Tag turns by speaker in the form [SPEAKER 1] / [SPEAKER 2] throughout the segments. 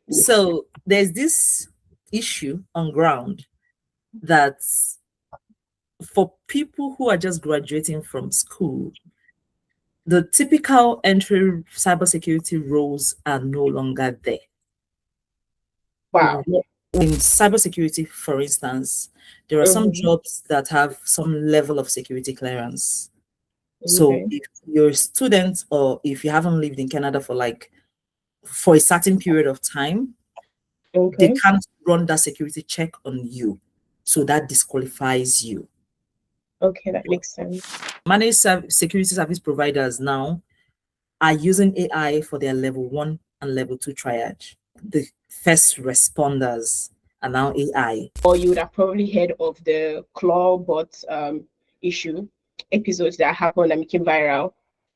[SPEAKER 1] So there's this issue on ground that for people who are just graduating from school, the typical entry cybersecurity roles are no longer there.
[SPEAKER 2] Wow.
[SPEAKER 1] In cybersecurity, for instance, there are some jobs that have some level of security clearance. So if you're a student or if you haven't lived in Canada for a certain period of time, they can't run that security check on you. So that disqualifies you.
[SPEAKER 2] Okay, that makes sense.
[SPEAKER 1] Managed security service providers now are using AI for their level 1 and level 2 triage. The first responders are now AI.
[SPEAKER 2] Or you would have probably heard of the clawbot episodes that happened and became viral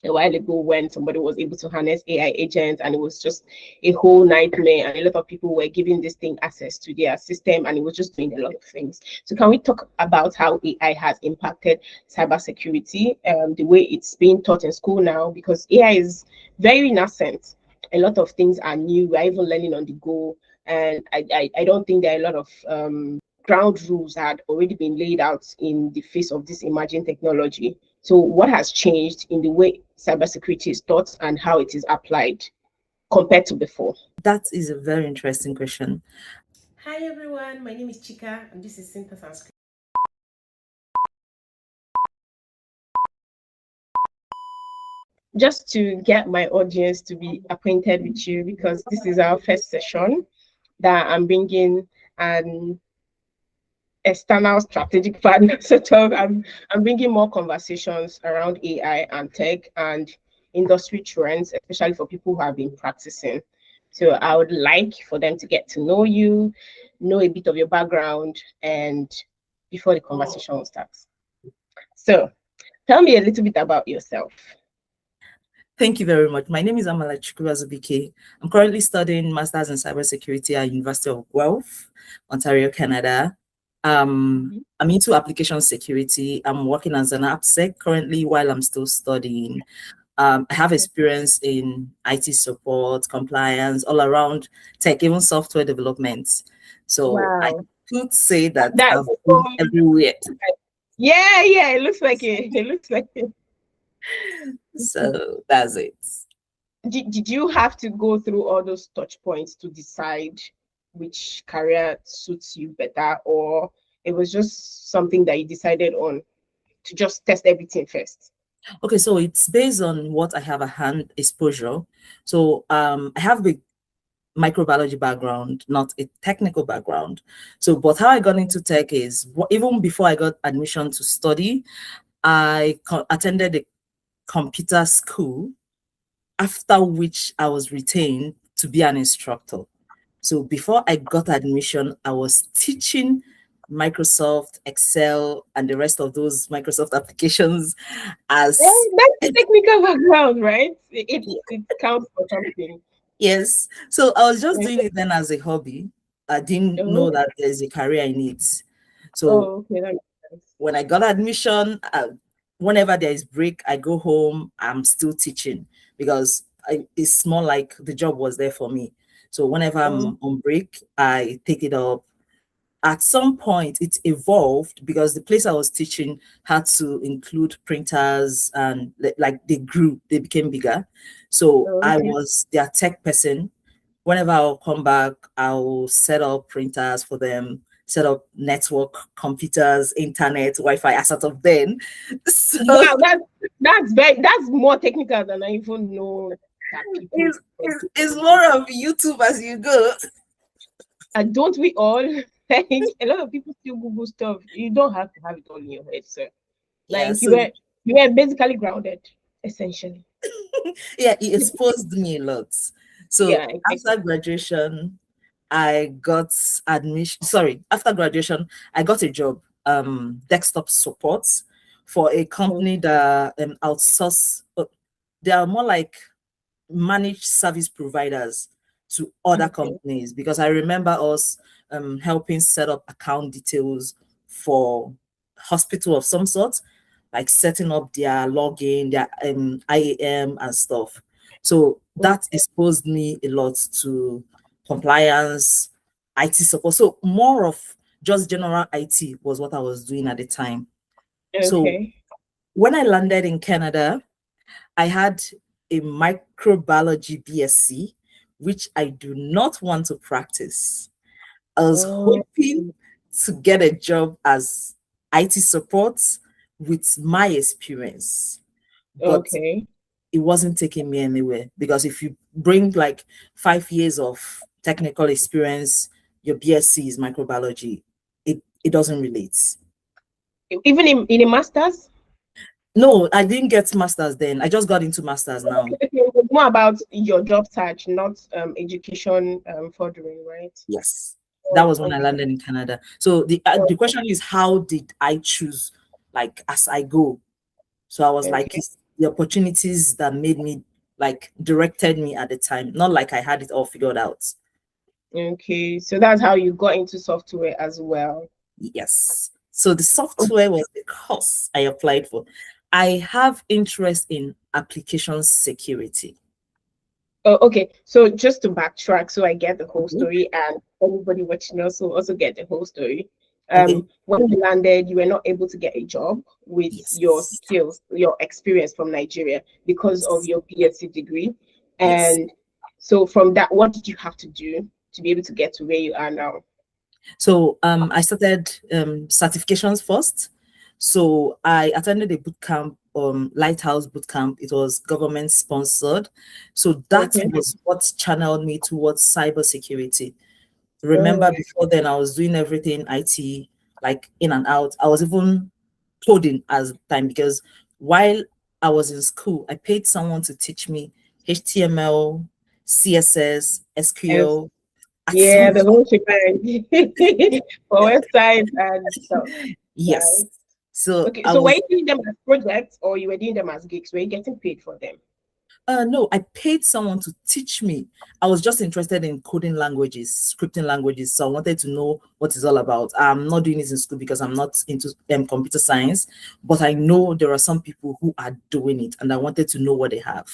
[SPEAKER 2] a while ago, when somebody was able to harness AI agents, and it was just a whole nightmare, and a lot of people were giving this thing access to their system, and it was just doing a lot of things. So can we talk about how AI has impacted cybersecurity, the way it's being taught in school now? Because AI is very nascent. A lot of things are new. We're even learning on the go. And I don't think there are a lot of ground rules that had already been laid out in the face of this emerging technology. So what has changed in the way cybersecurity is taught and how it is applied compared to before?
[SPEAKER 1] That is a very interesting question.
[SPEAKER 3] Hi everyone, my name is Chika and this is Synthesis.
[SPEAKER 2] Just to get my audience to be acquainted with you, because this is our first session that I'm bringing an external strategic partner sort of. I'm bringing more conversations around AI and tech and industry trends, especially for people who have been practicing. So I would like for them to get to know you, know a bit of your background, and before the conversation starts. So tell me a little bit about yourself.
[SPEAKER 1] Thank you very much. My name is Amalachukwu Azubuike. I'm currently studying Masters in Cybersecurity at University of Guelph, Ontario, Canada. I'm into application security. I'm working as an AppSec currently while I'm still studying. I have experience in IT support, compliance, all around tech, even software development. So I could say that I've been everywhere.
[SPEAKER 2] Yeah, it looks like it. It looks like it.
[SPEAKER 1] So that's it.
[SPEAKER 2] Did you have to go through all those touch points to decide which career suits you better, or it was just something that you decided on to just test everything first?
[SPEAKER 1] Okay, so it's based on what I have a hand exposure. So I have a microbiology background, not a technical background. So, but how I got into tech is even before I got admission to study, I attended a computer school, after which I was retained to be an instructor. So before I got admission, I was teaching Microsoft, Excel, and the rest of those Microsoft applications as...
[SPEAKER 2] That's a technical background, right? It counts for something.
[SPEAKER 1] Yes. So I was just doing it then as a hobby. I didn't know that there's a career in it. So when I got admission, whenever there is break, I go home, I'm still teaching because it's more like the job was there for me. So whenever I'm on break, I take it up. At some point, it evolved because the place I was teaching had to include printers, and like they grew, they became bigger. So I was their tech person. Whenever I'll come back, I'll set up printers for them, set up network, computers, internet, Wi-Fi, as sort of then.
[SPEAKER 2] So wow, that's more technical than I even know.
[SPEAKER 1] It's more of YouTube as you go.
[SPEAKER 2] And don't we all? A lot of people still Google stuff. You don't have to have it all in your head, sir. Like you were basically grounded, essentially.
[SPEAKER 1] Yeah, it exposed me a lot. So after graduation, I got admission. Sorry, after graduation, I got a job, desktop support for a company that outsource. They are more like managed service providers to other companies, because I remember us helping set up account details for hospital of some sort, like setting up their login, their IAM and stuff. So that exposed me a lot to compliance, IT support. So more of just general IT was what I was doing at the time. So when I landed in Canada, I had a microbiology BSc, which I do not want to practice. I was hoping to get a job as IT support with my experience, but it wasn't taking me anywhere, because if you bring like 5 years of technical experience, your BSc is microbiology, it doesn't relate.
[SPEAKER 2] Even in a master's?
[SPEAKER 1] No, I didn't get master's then. I just got into master's now.
[SPEAKER 2] It's more about your job search, not education furthering, right?
[SPEAKER 1] Yes, that was when I landed in Canada. So the question is, how did I choose, like, as I go? So I was like, it's the opportunities that made me, like, directed me at the time, not like I had it all figured out.
[SPEAKER 2] Okay, so that's how you got into software as well.
[SPEAKER 1] Yes. So the software was the course I applied for. I have interest in application security.
[SPEAKER 2] Oh, okay. So just to backtrack, so I get the whole story, and everybody watching also get the whole story. When you landed, you were not able to get a job with your skills, your experience from Nigeria because of your BSc degree. And so from that, what did you have to do to be able to get to where you are now?
[SPEAKER 1] So I started certifications first. So I attended a boot camp, Lighthouse boot camp. It was government sponsored. So that was what channeled me towards cybersecurity. Remember, before then, I was doing everything IT, like in and out. I was even coding as time, because while I was in school, I paid someone to teach me HTML, CSS, SQL.
[SPEAKER 2] Yeah, the whole shebang for websites and stuff.
[SPEAKER 1] Yes. So
[SPEAKER 2] okay, so were you doing them as projects or you were doing them as gigs? Were you getting paid for them?
[SPEAKER 1] No, I paid someone to teach me. I was just interested in coding languages, scripting languages. So I wanted to know what it's all about. I'm not doing this in school because I'm not into computer science, but I know there are some people who are doing it, and I wanted to know what they have.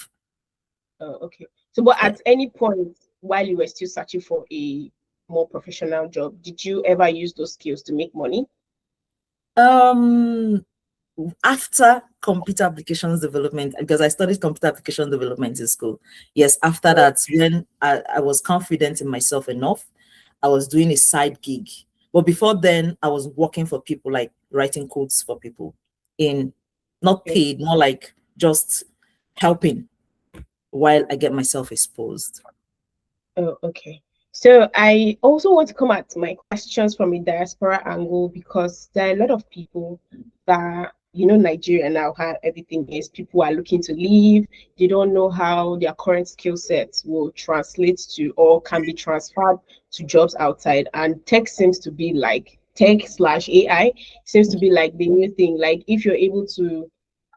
[SPEAKER 2] Oh, okay. So, but at any point while you were still searching for a more professional job, did you ever use those skills to make money?
[SPEAKER 1] After computer applications development, because I studied computer application development in school. Yes, after that, when I was confident in myself enough, I was doing a side gig. But before then, I was working for people, like writing codes for people, in not paid, more like just helping while I get myself exposed.
[SPEAKER 2] Oh, okay. So I also want to come at my questions from a diaspora angle, because there are a lot of people that, you know, Nigeria now, how everything is. People are looking to leave. They don't know how their current skill sets will translate to or can be transferred to jobs outside. And tech seems to be like tech/AI seems to be like the new thing. Like if you're able to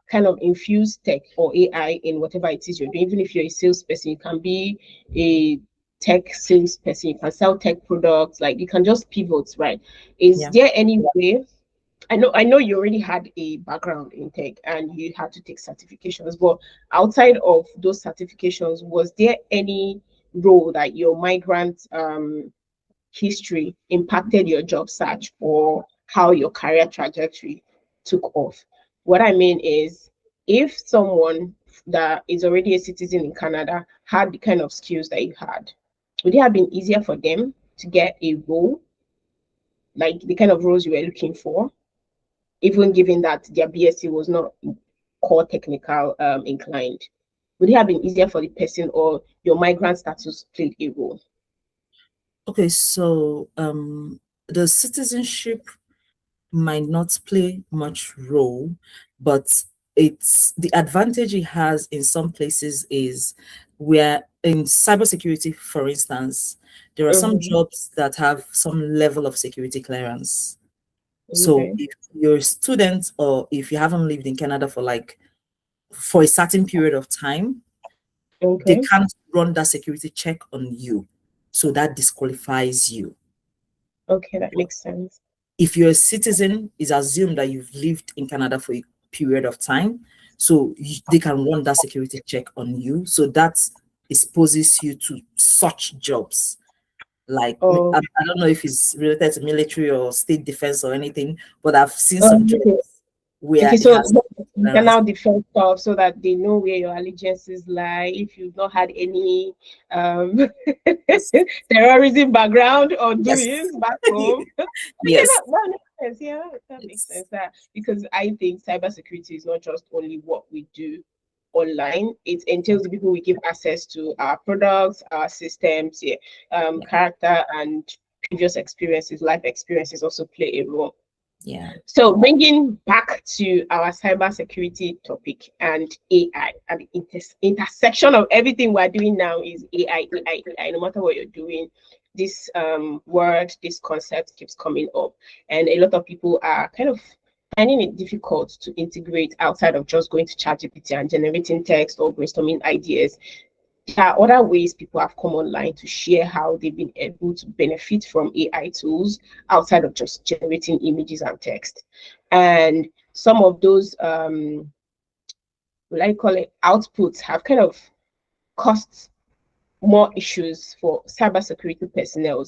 [SPEAKER 2] kind of infuse tech or AI in whatever it is you're doing, even if you're a salesperson, you can be a tech salesperson, you can sell tech products, like you can just pivot, right? Is there any way? I know you already had a background in tech and you had to take certifications, but outside of those certifications, was there any role that your migrant history impacted your job search or how your career trajectory took off? What I mean is, if someone that is already a citizen in Canada had the kind of skills that you had, would it have been easier for them to get a role, like the kind of roles you were looking for, even given that their BSc was not core technical inclined? Would it have been easier for the person, or your migrant status played a role?
[SPEAKER 1] Okay, so the citizenship might not play much role, but it's the advantage it has in some places is where in cybersecurity, for instance, there are some jobs that have some level of security clearance. So if you're a student or if you haven't lived in Canada for a certain period of time, they can't run that security check on you. So that disqualifies you.
[SPEAKER 2] Okay, that makes sense.
[SPEAKER 1] If you're a citizen, it's assumed that you've lived in Canada for a period of time. So they can run that security check on you. So that exposes you to such jobs. Like,
[SPEAKER 2] Oh,
[SPEAKER 1] I don't know if it's related to military or state defense or anything, but I've seen some jobs
[SPEAKER 2] okay.
[SPEAKER 1] where
[SPEAKER 2] Okay,
[SPEAKER 1] it
[SPEAKER 2] so
[SPEAKER 1] has
[SPEAKER 2] you can
[SPEAKER 1] clearance.
[SPEAKER 2] now defend stuff so that they know where your allegiances lie. If you've not had any
[SPEAKER 1] Yes.
[SPEAKER 2] terrorism background or
[SPEAKER 1] Yes.
[SPEAKER 2] doings back home. Okay,
[SPEAKER 1] Yes.
[SPEAKER 2] that makes sense. Yeah, that makes
[SPEAKER 1] Yes.
[SPEAKER 2] sense. Because I think cybersecurity is not just only what we do online. It entails the people we give access to our products, our systems, yeah,
[SPEAKER 1] Yeah.
[SPEAKER 2] character and previous experiences, life experiences also play a role.
[SPEAKER 1] Yeah.
[SPEAKER 2] So bringing back to our cybersecurity topic and AI, and the intersection of everything we're doing now is AI, AI, AI. No matter what you're doing, this word, this concept keeps coming up, and a lot of people are kind of finding it difficult to integrate outside of just going to ChatGPT and generating text or brainstorming ideas. There are other ways people have come online to share how they've been able to benefit from AI tools outside of just generating images and text. And some of those, what I call it, outputs have kind of caused more issues for cybersecurity personnel.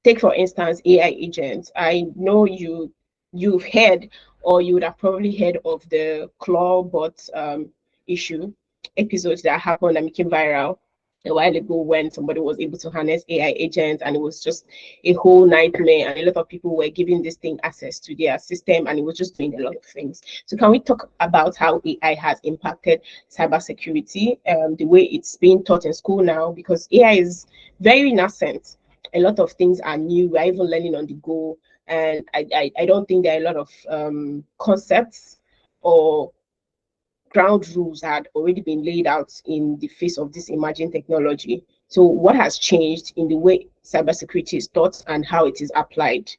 [SPEAKER 2] Take for instance AI agents. I know you've heard, or you would have probably heard of the clawbot issue episodes that happened and became viral a while ago, when somebody was able to harness AI agents, and it was just a whole nightmare, and a lot of people were giving this thing access to their system, and it was just doing a lot of things. So can we talk about how AI has impacted cybersecurity, the way it's being taught in school now? Because AI is very nascent, a lot of things are new, we're even learning on the go, and I don't think there are a lot of concepts or ground rules had already been laid out in the face of this emerging technology. So what has changed in the way cybersecurity is taught and how it is applied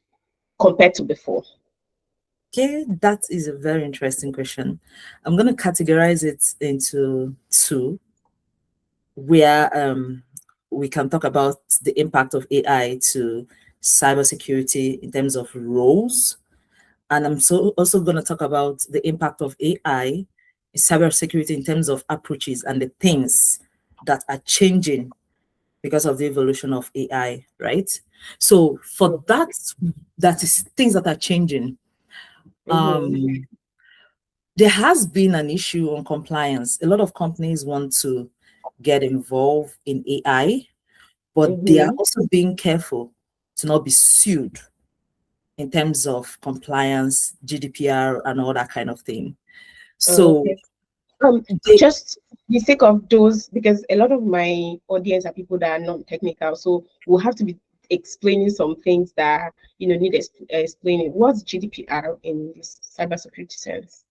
[SPEAKER 2] compared to before?
[SPEAKER 1] Okay, that is a very interesting question. I'm going to categorize it into two, where we can talk about the impact of AI to cybersecurity in terms of roles. And I'm also going to talk about the impact of AI in cybersecurity in terms of approaches and the things that are changing because of the evolution of AI, right? So for that is things that are changing.
[SPEAKER 2] Mm-hmm.
[SPEAKER 1] There has been an issue on compliance. A lot of companies want to get involved in AI, but they are
[SPEAKER 2] Mm-hmm.
[SPEAKER 1] also being careful to not be sued in terms of compliance, GDPR, and all that kind of thing. So
[SPEAKER 2] Okay.
[SPEAKER 1] they,
[SPEAKER 2] Just the sake of those, because a lot of my audience are people that are non-technical, so we'll have to be explaining some things that need explaining. What's GDPR in this cybersecurity sense?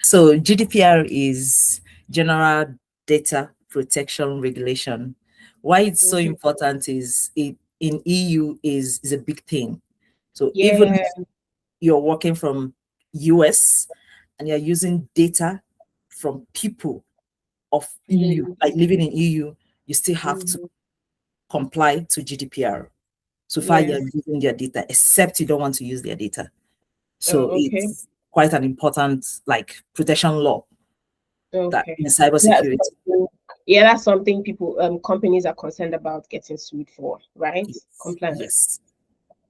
[SPEAKER 1] so GDPR is General Data Protection Regulation. Why it's so
[SPEAKER 2] Mm-hmm.
[SPEAKER 1] important is it in EU is a big thing. So even
[SPEAKER 2] Yeah.
[SPEAKER 1] if you're working from US and you're using data from people of EU,
[SPEAKER 2] Mm-hmm.
[SPEAKER 1] like living in EU, you still have to
[SPEAKER 2] Mm-hmm.
[SPEAKER 1] comply to GDPR. So far,
[SPEAKER 2] Yeah.
[SPEAKER 1] you're using their data, except you don't want to use their data. So
[SPEAKER 2] Okay.
[SPEAKER 1] it's quite an important like protection law that
[SPEAKER 2] Okay.
[SPEAKER 1] in
[SPEAKER 2] That's
[SPEAKER 1] cybersecurity.
[SPEAKER 2] something, yeah, that's something people companies are concerned about getting sued for, right?
[SPEAKER 1] Yes,
[SPEAKER 2] Compliance.
[SPEAKER 1] yes,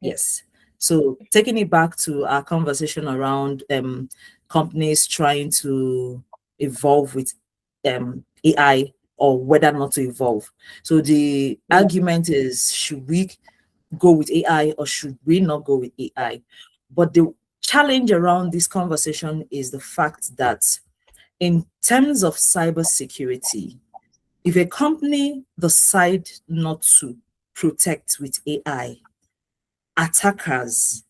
[SPEAKER 2] Yeah.
[SPEAKER 1] yes. So taking it back to our conversation around companies trying to evolve with AI or whether or not to evolve. So the argument is, should we go with AI or should we not go with AI? But the challenge around this conversation is the fact that in terms of cybersecurity, if a company decides not to protect with AI, attackers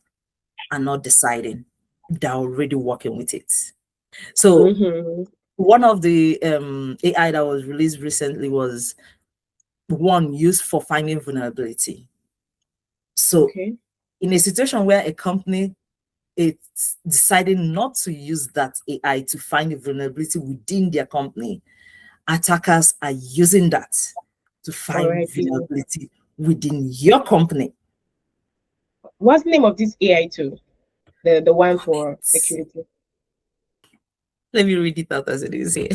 [SPEAKER 1] are not deciding, they're already working with it. So
[SPEAKER 2] Mm-hmm.
[SPEAKER 1] one of the AI that was released recently was one used for finding vulnerability. So
[SPEAKER 2] Okay.
[SPEAKER 1] in a situation where a company is deciding not to use that AI to find a vulnerability within their company, attackers are using that to
[SPEAKER 2] All
[SPEAKER 1] find
[SPEAKER 2] right.
[SPEAKER 1] vulnerability within your company.
[SPEAKER 2] What's the name of this AI tool? The one for security.
[SPEAKER 1] Let me read it out as it is here.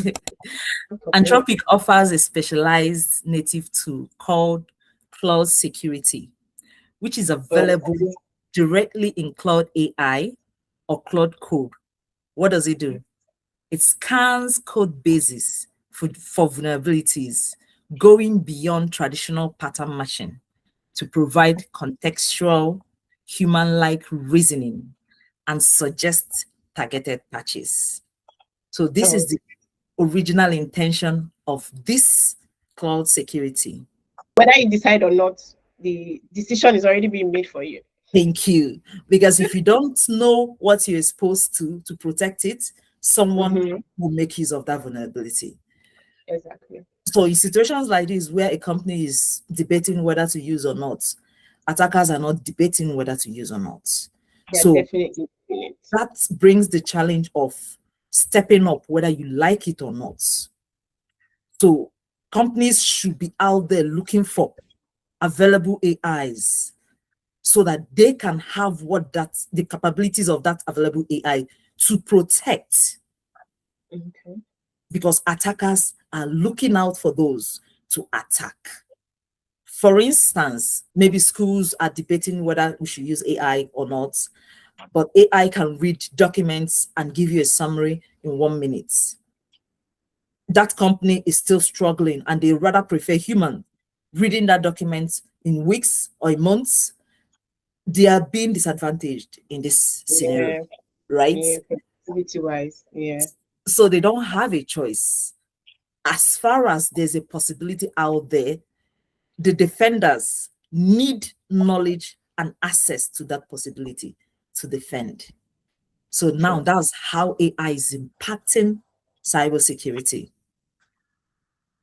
[SPEAKER 2] Okay.
[SPEAKER 1] Anthropic offers a specialized native tool called Cloud Security which is available directly in Cloud AI or Cloud Code. What does it do? It scans code bases for vulnerabilities, going beyond traditional pattern matching to provide contextual, human-like reasoning and suggest targeted patches. So this is the original intention of this cloud security.
[SPEAKER 2] Whether you decide or not, the decision is already being made for you.
[SPEAKER 1] Thank you. Because if you don't know what you're supposed to protect it, someone will make use of that vulnerability.
[SPEAKER 2] Exactly.
[SPEAKER 1] So in situations like this, where a company is debating whether to use or not, attackers are not debating whether to use or not.
[SPEAKER 2] So definitely
[SPEAKER 1] that brings the challenge of stepping up, whether you like it or not. So companies should be out there looking for available AIs so that they can have the capabilities of that available AI to protect. Because attackers are looking out for those to attack. For instance, maybe schools are debating whether we should use AI or not, but AI can read documents and give you a summary in 1 minute. That company is still struggling and they rather prefer human reading that document in weeks or in months. They are being disadvantaged in this scenario, right?
[SPEAKER 2] Wise,
[SPEAKER 1] So they don't have a choice. As far as there's a possibility out there, the defenders need knowledge and access to that possibility to defend. So now that's how AI is impacting cybersecurity.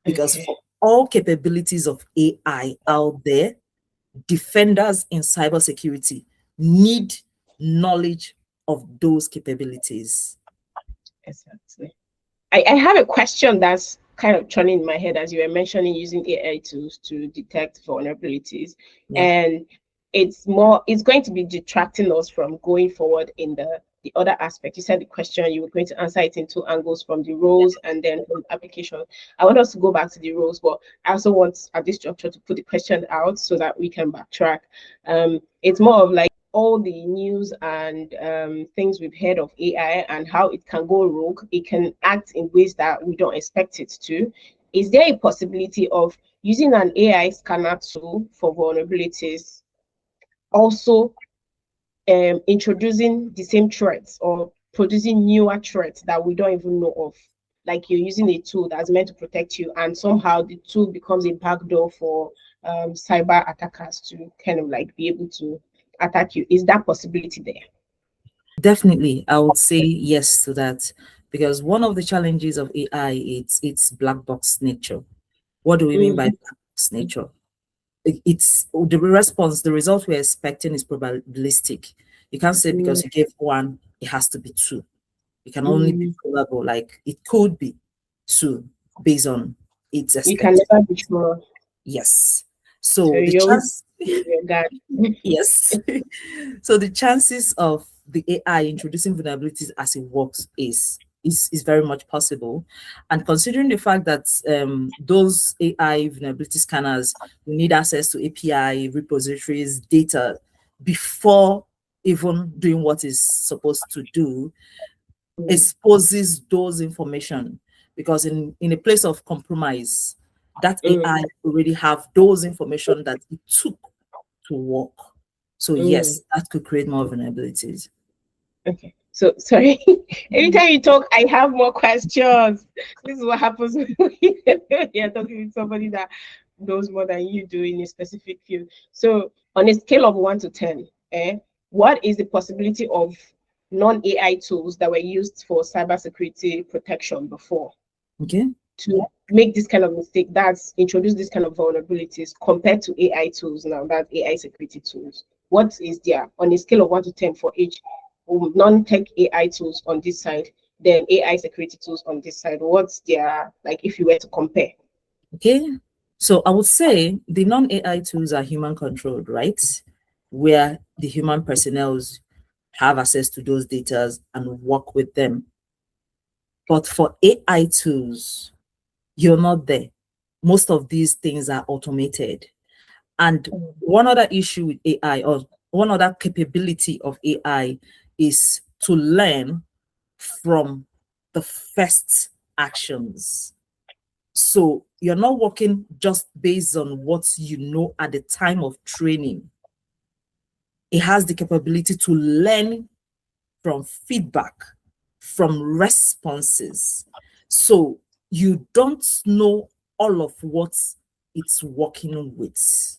[SPEAKER 1] Because for all capabilities of AI out there, defenders in cybersecurity need knowledge of those capabilities.
[SPEAKER 2] Exactly. I have a question that's kind of churning in my head as you were mentioning using AI tools to detect vulnerabilities. And it's going to be detracting us from going forward in the other aspect. You said the question, you were going to answer it in 2 angles, from the roles and then from the application. I want us to go back to the roles, but I also want at this juncture to put the question out so that we can backtrack. It's more of like all the news and things we've heard of AI and how it can go rogue. It can act in ways that we don't expect it to. Is there a possibility of using an AI scanner tool for vulnerabilities, also introducing the same threats or producing newer threats that we don't even know of? Like you're using a tool that's meant to protect you, and somehow the tool becomes a backdoor for cyber attackers to kind of like be able to attack you. Is that possibility there?
[SPEAKER 1] Definitely, I would say yes to that, because one of the challenges of AI is its black box nature. What do we mean by black box nature? It's the response, the result we're expecting is probabilistic. You can't say because you gave 1, it has to be 2. It can only be probable, like it could be 2 based on its expected.
[SPEAKER 2] You can never be sure.
[SPEAKER 1] Yes. So the chance, yes. So the chances of the AI introducing vulnerabilities as it works is very much possible. And considering the fact that those AI vulnerability scanners will need access to API, repositories, data before even doing what is supposed to do, exposes those information, because in a place of compromise, that AI already have those information that it took to work. So yes, that could create more vulnerabilities.
[SPEAKER 2] Okay. So sorry. Anytime you talk, I have more questions. This is what happens when you're talking with somebody that knows more than you do in a specific field. So on a scale of 1 to 10, what is the possibility of non-AI tools that were used for cybersecurity protection before?
[SPEAKER 1] Okay.
[SPEAKER 2] To make this kind of mistake, that's introduce this kind of vulnerabilities compared to AI tools now, that's AI security tools. What is there on a scale of 1 to 10 for each non-tech AI tools on this side, then AI security tools on this side? What's their, like, if you were to compare?
[SPEAKER 1] Okay. So I would say the non-AI tools are human controlled, right? Where the human personnel have access to those data and work with them. But for AI tools, you're not there. Most of these things are automated. And one other issue with AI, or one other capability of AI, is to learn from the first actions. So you're not working just based on what you know at the time of training. It has the capability to learn from feedback, from responses. So you don't know all of what it's working with.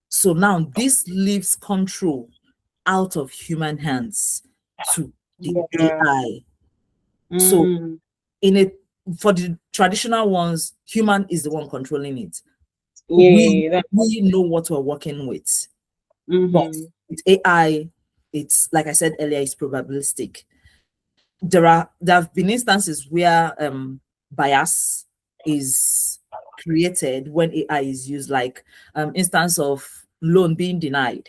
[SPEAKER 1] So now this leaves control out of human hands to the AI. So for the traditional ones, human is the one controlling it. We know what we're working with. But with AI, it's like I said earlier, it's probabilistic. There have been instances where bias is created when AI is used, like instance of loan being denied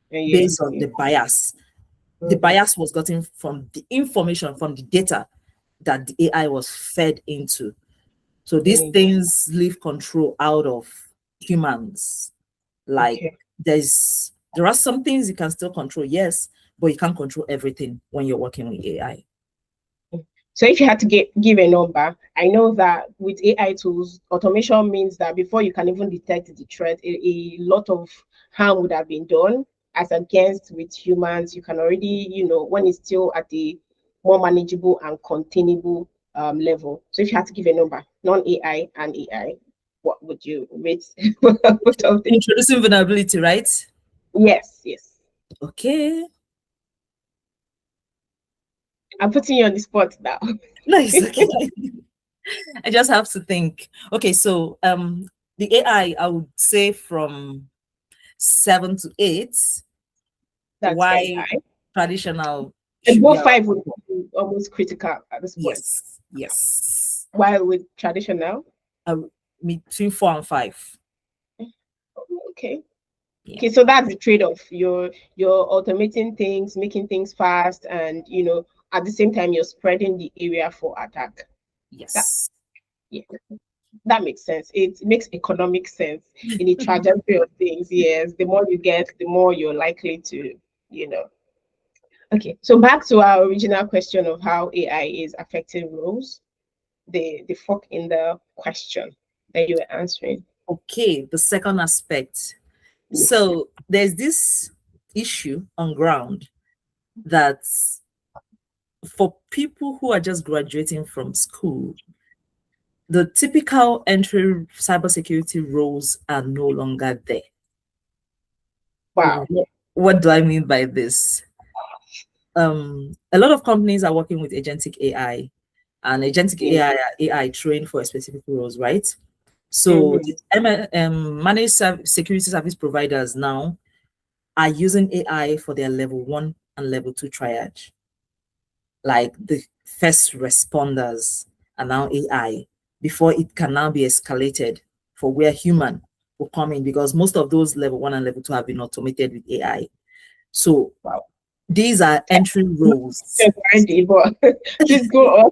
[SPEAKER 1] based on the bias. The bias was gotten from the information, from the data that the AI was fed into. So these things leave control out of humans. Like there are some things you can still control, yes, but you can't control everything when you're working with AI.
[SPEAKER 2] So if you had to give a number, I know that with AI tools, automation means that before you can even detect the threat, a lot of harm would have been done. As against with humans, you can already, when it's still at the more manageable and containable level. So if you had to give a number, non-AI and AI, what would you rate?
[SPEAKER 1] Introducing vulnerability, right?
[SPEAKER 2] Yes.
[SPEAKER 1] Okay.
[SPEAKER 2] I'm putting you on the spot now.
[SPEAKER 1] Nice. Okay. I just have to think. Okay, so the AI, I would say from 7 to 8.
[SPEAKER 2] That's
[SPEAKER 1] why traditional?
[SPEAKER 2] Both 5 would be almost critical at this point.
[SPEAKER 1] Yes.
[SPEAKER 2] While with traditional,
[SPEAKER 1] between 4 and 5.
[SPEAKER 2] Okay. Yeah. Okay, so that's the trade-off. You're automating things, making things fast, and at the same time you're spreading the area for attack.
[SPEAKER 1] Yes.
[SPEAKER 2] That makes sense. It makes economic sense in the trajectory of things. Yes, the more you get, the more you're likely to, Okay, so back to our original question of how AI is affecting roles, the fork in the question that you were answering.
[SPEAKER 1] Okay, the second aspect. So there's this issue on ground that for people who are just graduating from school, the typical entry cybersecurity roles are no longer there.
[SPEAKER 2] Wow.
[SPEAKER 1] What do I mean by this? A lot of companies are working with agentic AI, and agentic AI trained for specific roles, right? So managed security service providers now are using AI for their level 1 and level 2 triage. Like the first responders are now AI before it can now be escalated for where human will come in, because most of those level 1 and level 2 have been automated with AI. So these are entry roles.
[SPEAKER 2] Please go on.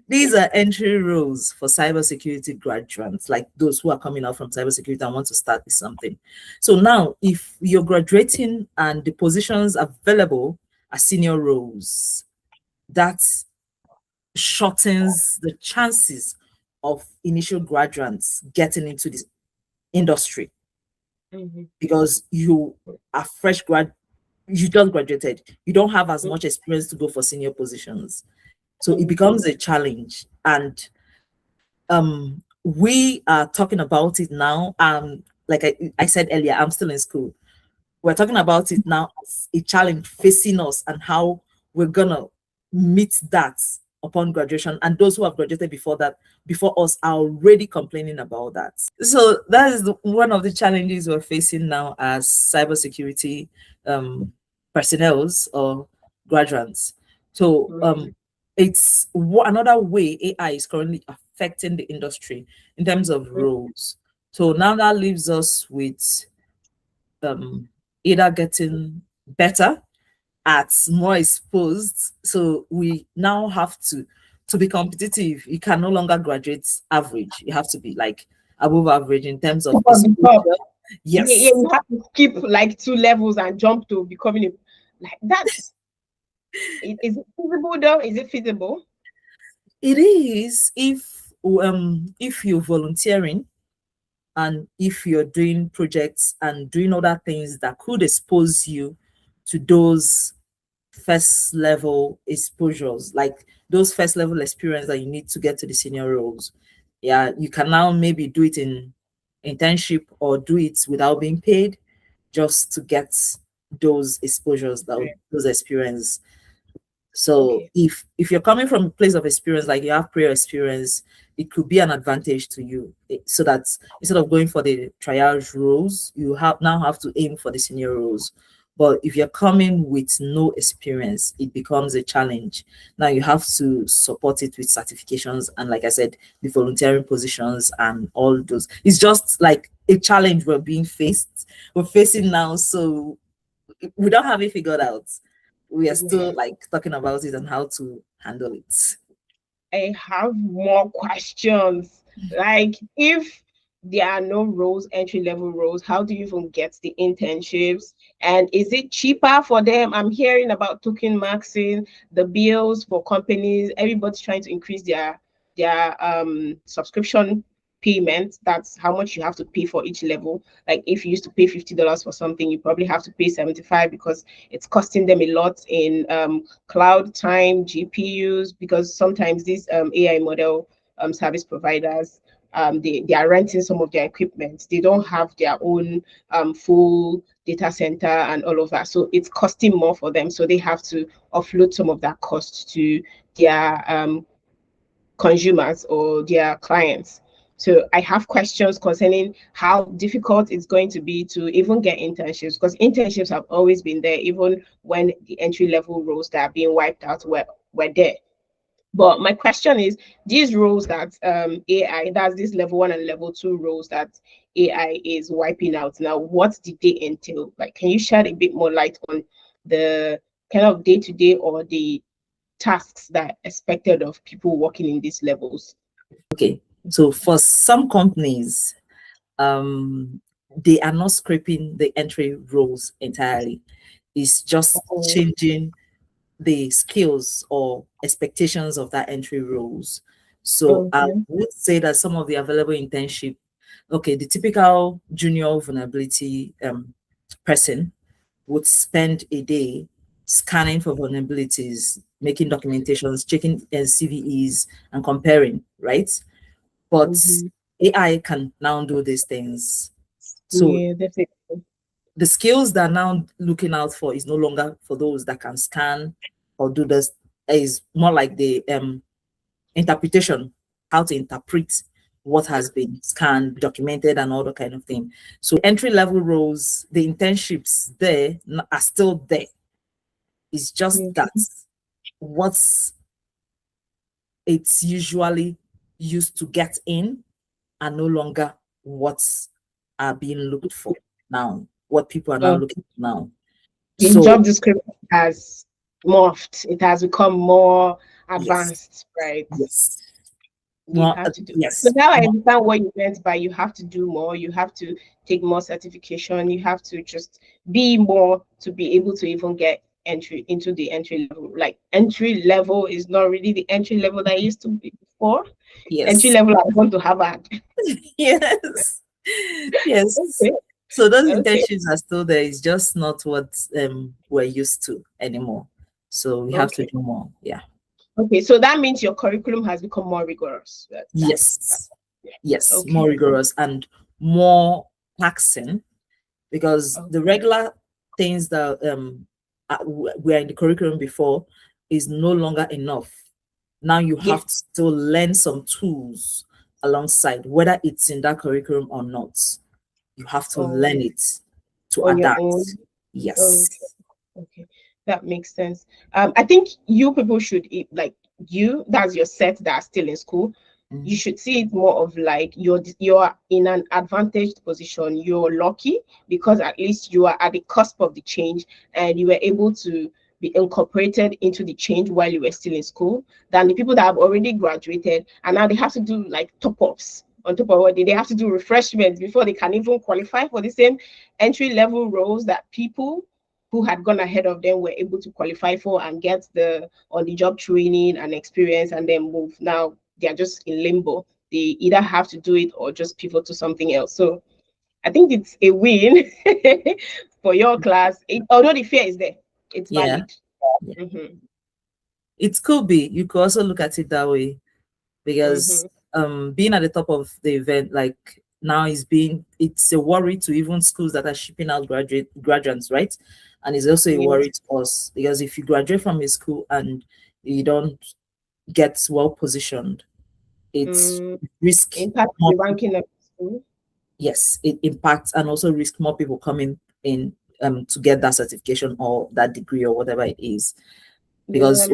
[SPEAKER 1] These are entry roles for cybersecurity graduates, like those who are coming out from cybersecurity and want to start with something. So now, if you're graduating and the positions available are senior roles, that shortens the chances of initial graduates getting into this industry, because you are fresh grad, you just graduated, you don't have as much experience to go for senior positions. So it becomes a challenge, and we are talking about it now. Like I said earlier, I'm still in school. We're talking about it now as a challenge facing us and how we're gonna meet that upon graduation. And those who have graduated before us are already complaining about that. So that is one of the challenges we're facing now as cybersecurity personnel or graduates. So it's another way AI is currently affecting the industry in terms of roles. So now that leaves us with either getting better at more exposed. So we now have to be competitive. You can no longer graduate average. You have to be like above average in terms of
[SPEAKER 2] On the top.
[SPEAKER 1] exposure. Yes.
[SPEAKER 2] Yeah, you have to skip like 2 levels and jump to becoming like that's. Is it feasible though? Is it feasible?
[SPEAKER 1] It is if you're volunteering and if you're doing projects and doing other things that could expose you to those first level exposures, like those first level experience that you need to get to the senior roles. Yeah, you can now maybe do it in internship or do it without being paid, just to get those exposures, those experience. So if you're coming from a place of experience, like you have prior experience, it could be an advantage to you, so that instead of going for the triage roles, you now have to aim for the senior roles. But if you're coming with no experience, it becomes a challenge. Now you have to support it with certifications and, like I said, the volunteering positions and all those. It's just like a challenge we're facing now. So we don't have it figured out. We are still like talking about it and how to handle it.
[SPEAKER 2] I have more questions. Like, if there are no roles, entry level roles, how do you even get the internships? And is it cheaper for them? I'm hearing about token maxing, the bills for companies. Everybody's trying to increase their subscription payment. That's how much you have to pay for each level. Like, if you used to pay $50 for something, you probably have to pay 75 because it's costing them a lot in cloud time, GPUs, because sometimes these AI model service providers, they are renting some of their equipment. They don't have their own full data center and all of that. So it's costing more for them. So they have to offload some of that cost to their consumers or their clients. So I have questions concerning how difficult it's going to be to even get internships, because internships have always been there, even when the entry level roles that are being wiped out were there. But my question is, these roles that AI, that's this level 1 and level 2 roles that AI is wiping out now, what did they entail? Like, can you shed a bit more light on the kind of day-to-day or the tasks that are expected of people working in these levels?
[SPEAKER 1] Okay, so for some companies, they are not scraping the entry roles entirely. It's just changing the skills or expectations of that entry roles. So I would say that some of the available internship, the typical junior vulnerability person would spend a day scanning for vulnerabilities, making documentations, checking CVEs, and comparing, right? But AI can now do these things. So the skills that are now looking out for is no longer for those that can scan or do this. Is more like the interpretation, how to interpret what has been scanned, documented, and all that kind of thing. So entry level roles, the internships there are still there. It's just that what's it's usually used to get in are no longer what's are being looked for now, what people are now looking for now.
[SPEAKER 2] The job description has morphed. It has become more advanced, right?
[SPEAKER 1] Yes.
[SPEAKER 2] You have to do. Yes. So now I understand what you meant by you have to do more. You have to take more certification. You have to just be more to be able to even get entry into the entry level. Like, entry level is not really the entry level that used to be before.
[SPEAKER 1] Yes.
[SPEAKER 2] Entry level I want to have at.
[SPEAKER 1] Yes. Yes. Okay. So those internships are still there. It's just not what we're used to anymore. So we have to do more. Yeah.
[SPEAKER 2] Okay, so that means your curriculum has become more rigorous.
[SPEAKER 1] Yes, more rigorous and more taxing, because the regular things that were in the curriculum before is no longer enough. Now you have to still learn some tools alongside, whether it's in that curriculum or not. You have to learn it to adapt. Yes.
[SPEAKER 2] Okay, that makes sense. I think you people should, like, that's your set that are still in school. You should see it more of like you're in an advantaged position. You're lucky because at least you are at the cusp of the change and you were able to be incorporated into the change while you were still in school, than the people that have already graduated and now they have to do like top-ups on top of what they have to do refreshments before they can even qualify for the same entry level roles that people who had gone ahead of them were able to qualify for and get the on the job training and experience and then move. Now they are just in limbo. They either have to do it or just pivot to something else. So I think it's a win for your class. Although the fear is there, it's valid.
[SPEAKER 1] Yeah. It could be. You could also look at it that way, because being at the top of the event, like now, it's a worry to even schools that are shipping out graduates, right? And it's also a worry to us, because if you graduate from a school and you don't get well positioned, it's risk
[SPEAKER 2] impact the ranking of the school.
[SPEAKER 1] Yes, it impacts, and also risk more people coming in to get that certification or that degree or whatever it is. Because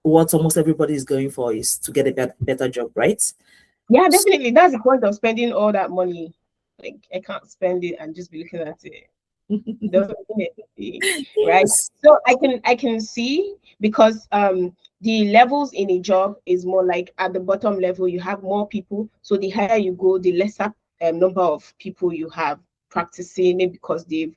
[SPEAKER 1] what almost everybody is going for is to get a better job, right?
[SPEAKER 2] Yeah, definitely. That's the point of spending all that money. Like, I can't spend it and just be looking at it. Right? So I can see, because the levels in a job is more like at the bottom level you have more people, so the higher you go, the lesser number of people you have practicing it, because they've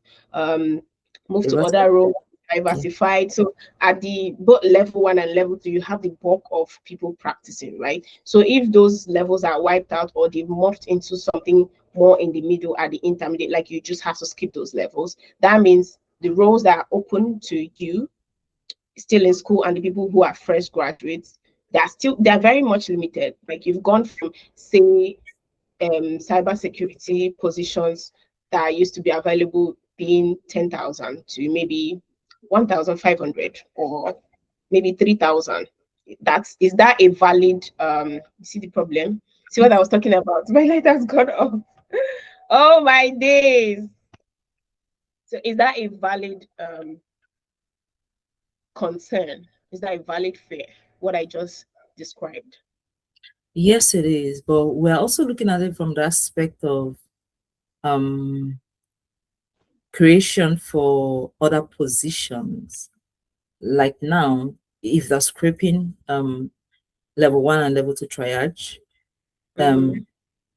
[SPEAKER 2] moved to other roles, diversified. So at the both level 1 and level 2, you have the bulk of people practicing, right? So if those levels are wiped out or they've morphed into something more in the middle at the intermediate, like you just have to skip those levels, that means the roles that are open to you still in school and the people who are fresh graduates, they're very much limited. Like, you've gone from, say, cybersecurity positions that used to be available being 10,000 to maybe 1,500 or maybe 3,000. Is that a valid you see the problem? See what I was talking about? My light has gone off. Oh my days. So is that a valid concern? Is that a valid fear, what I just described?
[SPEAKER 1] Yes, it is. But we're also looking at it from the aspect of creation for other positions. Like now, if they're scraping level 1 and level 2 triage,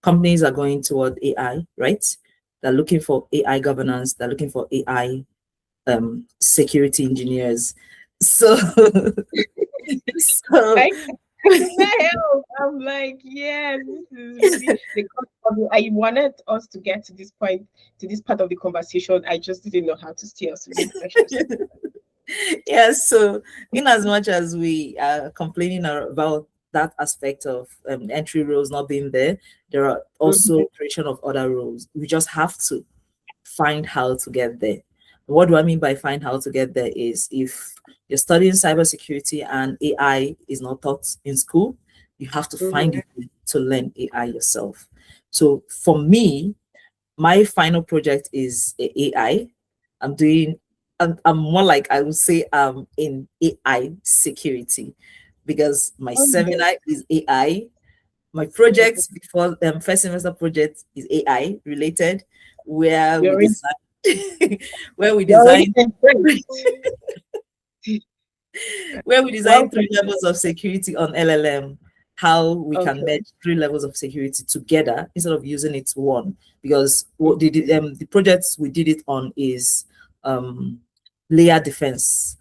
[SPEAKER 1] companies are going toward AI, right? They're looking for AI governance, they're looking for AI security engineers. So,
[SPEAKER 2] I'm like, yes, this is really I wanted us to get to this point, to this part of the conversation. I just didn't know how to steer us to these questions.
[SPEAKER 1] Yes, so in as much as we are complaining about that aspect of entry roles not being there, there are also creation of other roles. We just have to find how to get there. What do I mean by find how to get there is, if you're studying cybersecurity and AI is not taught in school, you have to find a way to learn AI yourself. So for me, my final project is AI. I'm more like, I would say, in AI security, because my seminar is AI. My projects before first semester project is AI related, where we design where we design three levels of security on LLM, how we can merge 3 levels of security together instead of using it one. Because what the projects we did it on is layer defense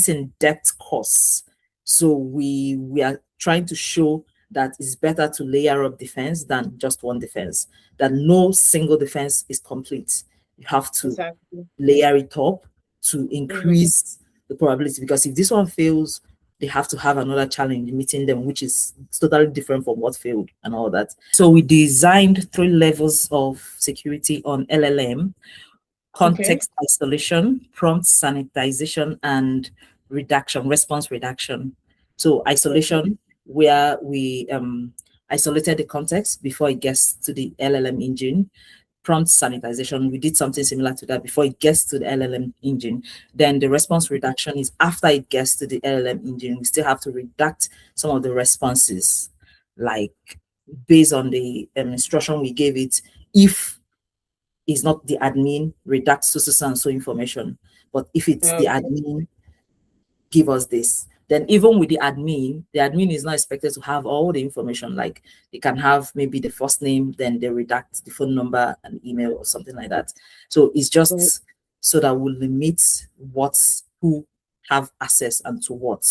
[SPEAKER 1] in depth course. So we are trying to show that it's better to layer up defense than just one defense, that no single defense is complete. You have to layer it up to increase the probability, because if this one fails, they have to have another challenge meeting them, which is totally different from what failed and all that. So we designed 3 levels of security on LLM: context isolation, prompt sanitization, and response redaction. So isolation, where we isolated the context before it gets to the LLM engine. Prompt sanitization, we did something similar to that before it gets to the LLM engine. Then the response redaction is after it gets to the LLM engine. We still have to redact some of the responses, like based on the instruction we gave it. If it's not the admin, redact so information. But if it's the admin, give us this. Then even with the admin is not expected to have all the information. Like they can have maybe the first name, then they redact the phone number and email or something like that. So it's just so that we'll limit who have access and to what.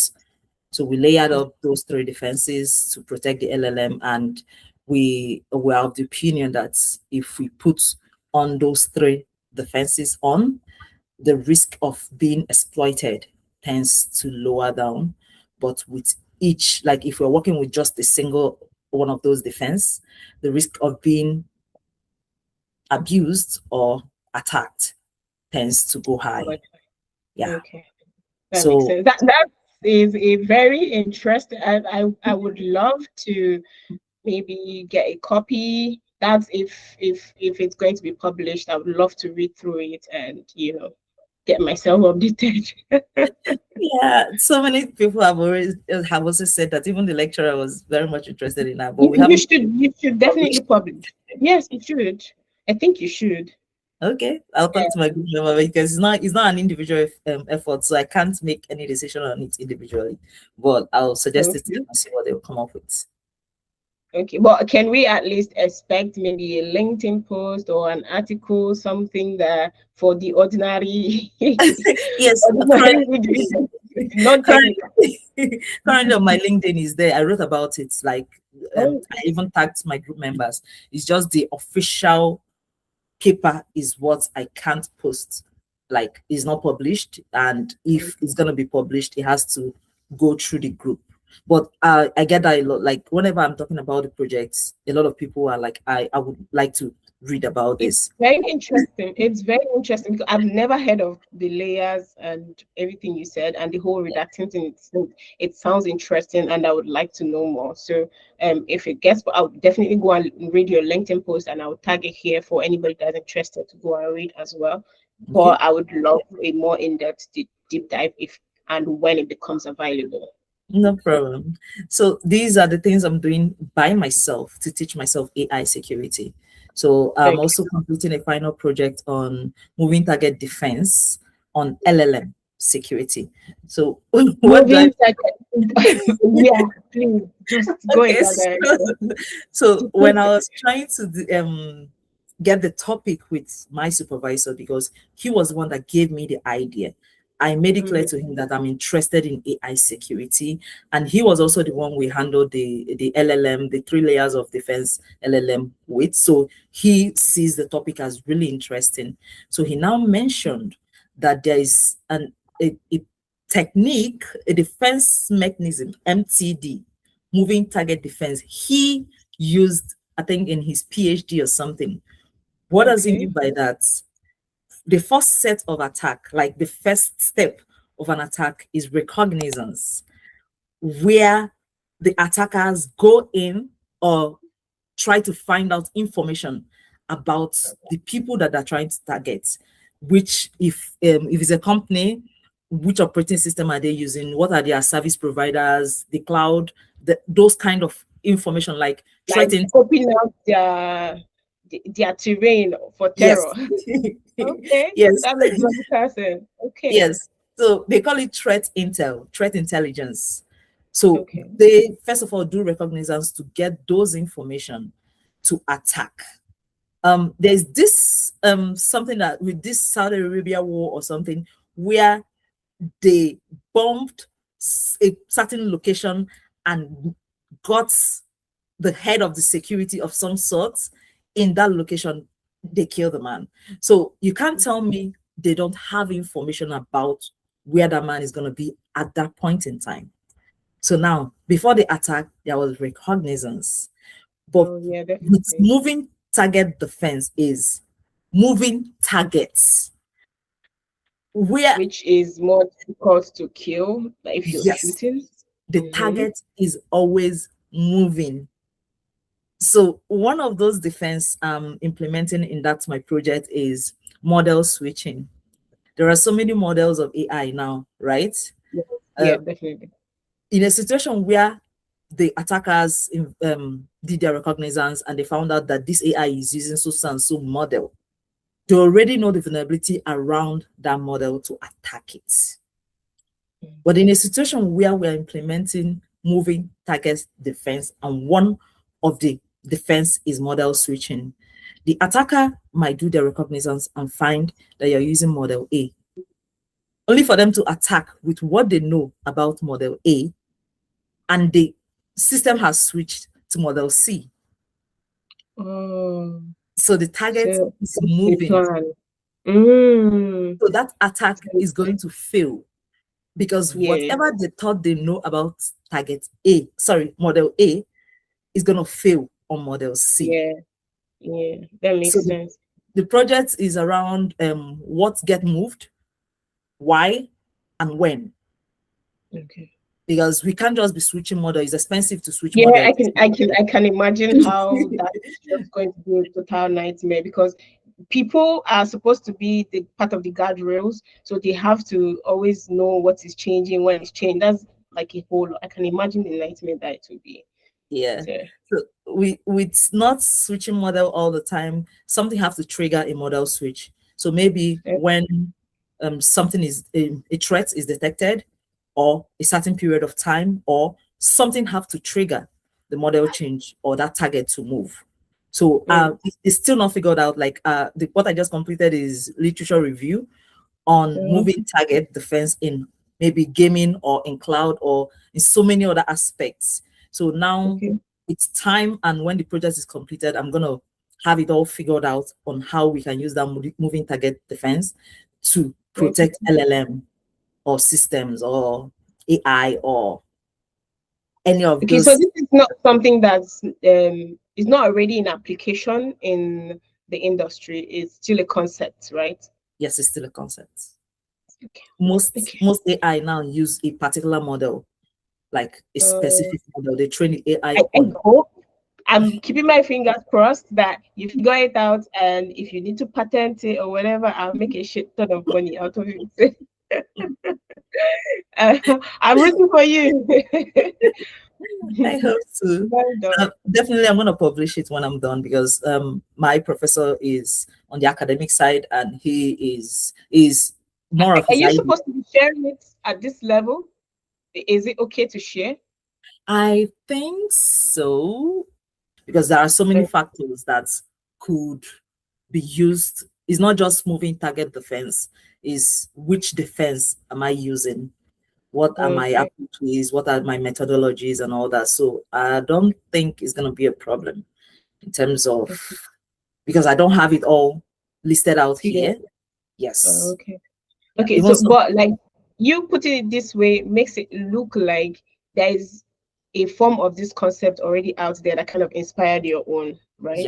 [SPEAKER 1] So we layered up those 3 defenses to protect the LLM, and we were of the opinion that if we put on those 3 defenses on, the risk of being exploited tends to lower down. But with each, like if we're working with just a single one of those defense, the risk of being abused or attacked tends to go high. Yeah.
[SPEAKER 2] Okay. That makes sense. That is a very interesting. I would love to maybe get a copy. That's if it's going to be published. I would love to read through it and get myself updated.
[SPEAKER 1] Yeah, so many people have also said that. Even the lecturer was very much interested in that. But you
[SPEAKER 2] should definitely publish. Yes, you should. I think you should.
[SPEAKER 1] Okay, I'll talk to my group member because it's not an individual effort, so I can't make any decision on it individually. But I'll suggest it to them and see what they'll come up with.
[SPEAKER 2] Okay, but can we at least expect maybe a LinkedIn post or an article, something that for the ordinary?
[SPEAKER 1] Yes, currently on my LinkedIn is there. I wrote about it. Like I even tagged my group members. It's just the official paper is what I can't post. Like it's not published, and if it's gonna be published, it has to go through the group. But I get that a lot. Like whenever I'm talking about the projects, a lot of people are like, I would like to read about this.
[SPEAKER 2] It's very interesting. It's very interesting because I've never heard of the layers and everything you said, and the whole redacting thing. It sounds interesting, and I would like to know more. So if it gets, I'll definitely go and read your LinkedIn post, and I'll tag it here for anybody that's interested to go and read as well. Okay. But I would love a more in-depth deep dive if and when it becomes available.
[SPEAKER 1] No problem. So these are the things I'm doing by myself to teach myself AI security. So I'm also completing a final project on moving target defense on LLM security. So what do
[SPEAKER 2] yeah, please just go ahead.
[SPEAKER 1] So when I was trying to get the topic with my supervisor, because he was the one that gave me the idea, I made it clear to him that I'm interested in AI security, and he was also the one we handled the LLM, the 3 layers of defense LLM with. So he sees the topic as really interesting. So he now mentioned that there is a technique, a defense mechanism, MTD, moving target defense. He used, I think, in his PhD or something. What does he mean by that? The first set of attack, like the first step of an attack, is recognizance, where the attackers go in or try to find out information about the people that they're trying to target, which if it's a company, which operating system are they using, what are their service providers, the cloud, those kind of information, like
[SPEAKER 2] opening up their terrain for terror.
[SPEAKER 1] Yes.
[SPEAKER 2] Okay.
[SPEAKER 1] Yes.
[SPEAKER 2] That makes one person. Okay.
[SPEAKER 1] Yes. So they call it threat intelligence. So they first of all do recognizance to get those information to attack. There's this something that with this Saudi Arabia war or something where they bombed a certain location and got the head of the security of some sort in that location. They killed the man. So you can't tell me they don't have information about where that man is going to be at that point in time. So now, before the attack, there was recognizance. But with moving target defense is moving targets.
[SPEAKER 2] Which is more difficult to kill if you're shooting.
[SPEAKER 1] The target is always moving. So one of those defense implementing in that my project is model switching. There are so many models of AI now, right?
[SPEAKER 2] Yeah, definitely.
[SPEAKER 1] In a situation where the attackers did their recognizance and they found out that this AI is using so and so model, they already know the vulnerability around that model to attack it. But in a situation where we're implementing moving target defense, and one of the defense is model switching, the attacker might do the reconnaissance and find that you're using model A, only for them to attack with what they know about model A, and the system has switched to model C. So the target is moving. So that attack is going to fail, because whatever they thought they know about target A, model A, is going to fail on model C.
[SPEAKER 2] Yeah, that makes sense.
[SPEAKER 1] The project is around what get moved, why, and when.
[SPEAKER 2] Okay.
[SPEAKER 1] Because we can't just be switching model. It's expensive to switch
[SPEAKER 2] model.
[SPEAKER 1] Yeah,
[SPEAKER 2] I can imagine how that's just going to be a total nightmare, because people are supposed to be the part of the guardrails, so they have to always know what is changing, when it's changing. That's like a whole. I can imagine the nightmare that it would be.
[SPEAKER 1] Yeah. So with not switching model all the time, something have to trigger a model switch. So maybe when something is a threat is detected, or a certain period of time, or something have to trigger the model change or that target to move. So it's still not figured out. Like what I just completed is literature review on moving target defense in maybe gaming or in cloud or in so many other aspects. So now it's time, and when the project is completed, I'm going to have it all figured out on how we can use that moving target defense to protect LLM or systems or AI or any of those.
[SPEAKER 2] So this is not something that's is not already in application in the industry. It's still a concept, right?
[SPEAKER 1] Yes, it's still a concept. Most AI now use a particular model, like a specific model. They train the AI on.
[SPEAKER 2] I'm keeping my fingers crossed that you figure it out, and if you need to patent it or whatever, I'll make a shit ton of money out of it. I'm rooting for you.
[SPEAKER 1] I hope so. Definitely, I'm going to publish it when I'm done, because my professor is on the academic side, and he is more of.
[SPEAKER 2] Are you supposed to be sharing it at this level? Is it okay to share?
[SPEAKER 1] I think so, because there are so many factors that could be used. It's not just moving target defense, is which defense am I using? What are my approaches? What are my methodologies and all that? So I don't think it's going to be a problem in terms of, because I don't have it all listed out here. Yes.
[SPEAKER 2] Okay. So, but like you putting it this way makes it look like there is a form of this concept already out there that kind of inspired your own, right?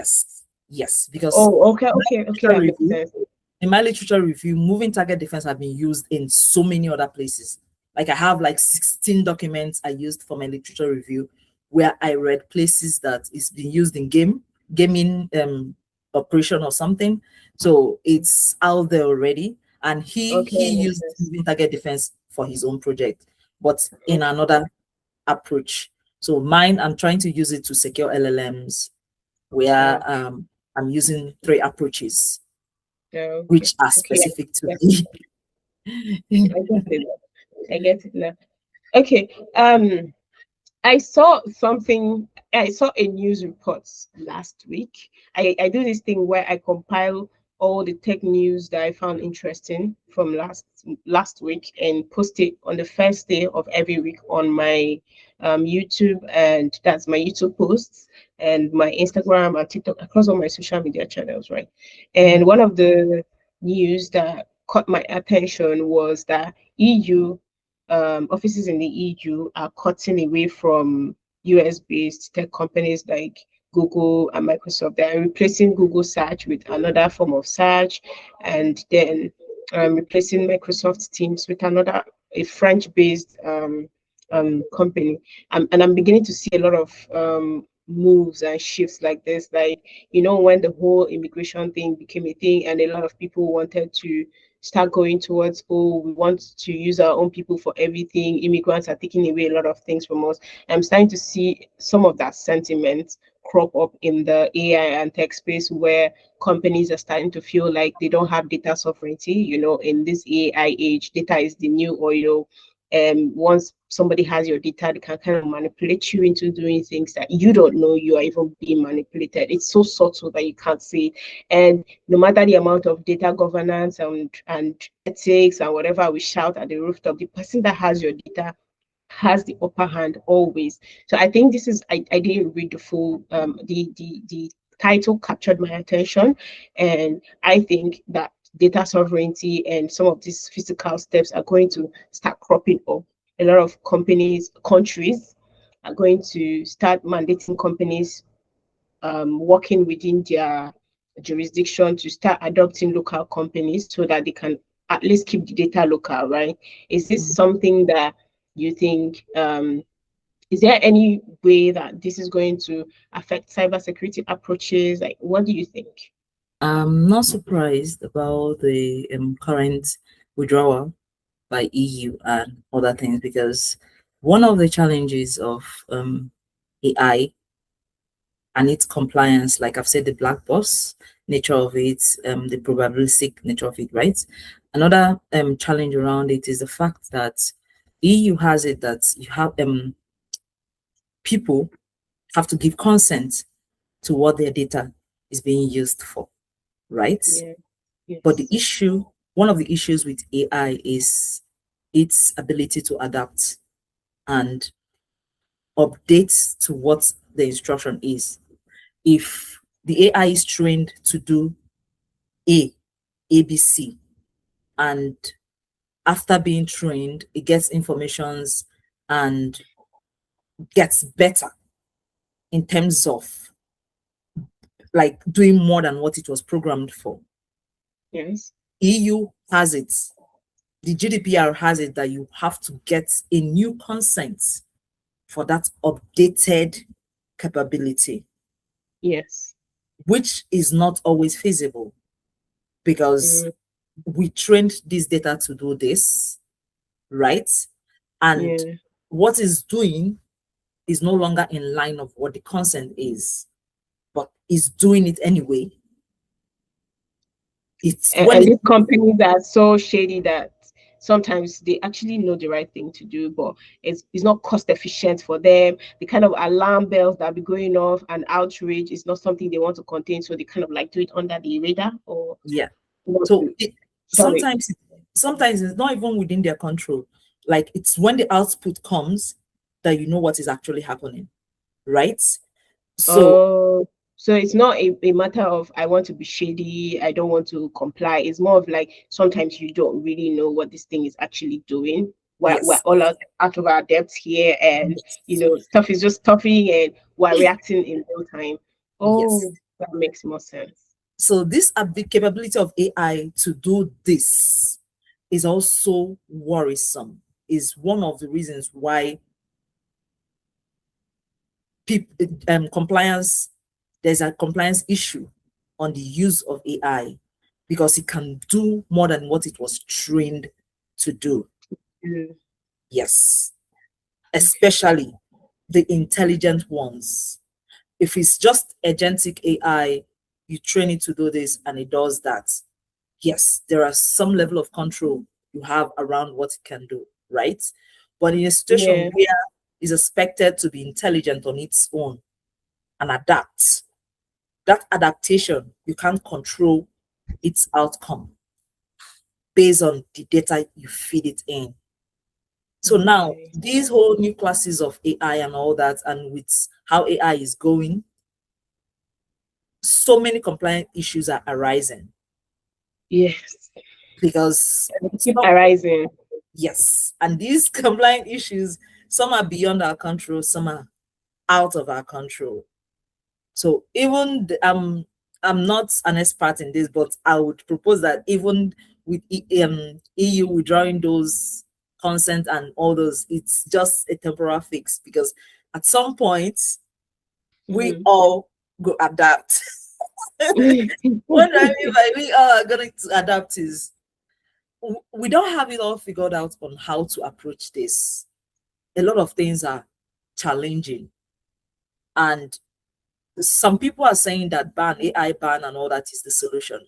[SPEAKER 1] Yes. Because
[SPEAKER 2] that makes sense.
[SPEAKER 1] In my literature review, moving target defense have been used in so many other places. Like I have like 16 documents I used for my literature review, where I read places that it's been used in gaming operation or something. So it's out there already. And he used moving target defense for his own project, but in another approach. So mine, I'm trying to use it to secure LLMs, where I'm using 3 approaches, which are specific to me.
[SPEAKER 2] I get it now. Okay. I saw a news report last week. I do this thing where I compile all the tech news that I found interesting from last week and post it on the first day of every week on my YouTube, and that's my YouTube posts and my Instagram and TikTok, across all my social media channels, right? And one of the news that caught my attention was that EU offices in the EU are cutting away from US-based tech companies like Google and Microsoft. They are replacing Google search with another form of search, and then replacing Microsoft Teams with a French-based company. And I'm beginning to see a lot of moves and shifts like this. Like, when the whole immigration thing became a thing, and a lot of people wanted to start going towards, we want to use our own people for everything. Immigrants are taking away a lot of things from us. I'm starting to see some of that sentiment crop up in the AI and tech space, where companies are starting to feel like they don't have data sovereignty. In this AI age, data is the new oil, once somebody has your data, they can kind of manipulate you into doing things that you don't know you are even being manipulated. It's so subtle that you can't see it. And no matter the amount of data governance and ethics and whatever we shout at the rooftop, the person that has your data has the upper hand always. So I think this is, I didn't read the full, the title captured my attention. And I think that data sovereignty and some of these physical steps are going to start cropping up. A lot of countries are going to start mandating companies working within their jurisdiction to start adopting local companies so that they can at least keep the data local, right? Is this something that you think, is there any way that this is going to affect cybersecurity approaches? Like, what do you think?
[SPEAKER 1] I'm not surprised about the current withdrawal by EU and other things, because one of the challenges of AI and its compliance, like I've said, the black box nature of it, the probabilistic nature of it, right? Another challenge around it is the fact that EU has it that you have people have to give consent to what their data is being used for, right?
[SPEAKER 2] Yeah. Yes.
[SPEAKER 1] But the issue, one of the issues with AI is its ability to adapt and update to what the instruction is. If the AI is trained to do ABC, and after being trained, it gets informations and gets better in terms of like doing more than what it was programmed for.
[SPEAKER 2] Yes.
[SPEAKER 1] EU has it. The GDPR has it that you have to get a new consent for that updated capability.
[SPEAKER 2] Yes.
[SPEAKER 1] Which is not always feasible, because we trained this data to do this, right? And what it's doing is no longer in line of what the consent is, but is doing it anyway. It's
[SPEAKER 2] and these companies are so shady that sometimes they actually know the right thing to do, but it's not cost efficient for them. The kind of alarm bells that be going off and outrage is not something they want to contain, so they kind of like do it under the radar. Or
[SPEAKER 1] so sometimes it's not even within their control. Like, it's when the output comes that you know what is actually happening, right?
[SPEAKER 2] So it's not a matter of I want to be shady, I don't want to comply. It's more of like sometimes you don't really know what this thing is actually doing. We're all out of our depth here, and you know, stuff is just stuffing and we're reacting in real time. That makes more sense.
[SPEAKER 1] So this capability of AI to do this is also worrisome, is one of the reasons why people there's a compliance issue on the use of AI, because it can do more than what it was trained to do. Yes, especially the intelligent ones. If it's just agentic AI, you train it to do this and it does that. Yes, there are some level of control you have around what it can do, right? But in a situation where it's expected to be intelligent on its own and adapt, that adaptation, you can't control its outcome based on the data you feed it in. So now these whole new classes of AI and all that, and with how AI is going, so many compliance issues are arising.
[SPEAKER 2] Yes.
[SPEAKER 1] Because
[SPEAKER 2] keep arising.
[SPEAKER 1] Yes. And these compliance issues, some are beyond our control, some are out of our control. So even I'm not an expert in this, but I would propose that even with EU withdrawing those consent and all those, it's just a temporary fix, because at some point we all go adapt. What I mean by we all are going to adapt is we don't have it all figured out on how to approach this. A lot of things are challenging, and some people are saying that AI ban and all that is the solution.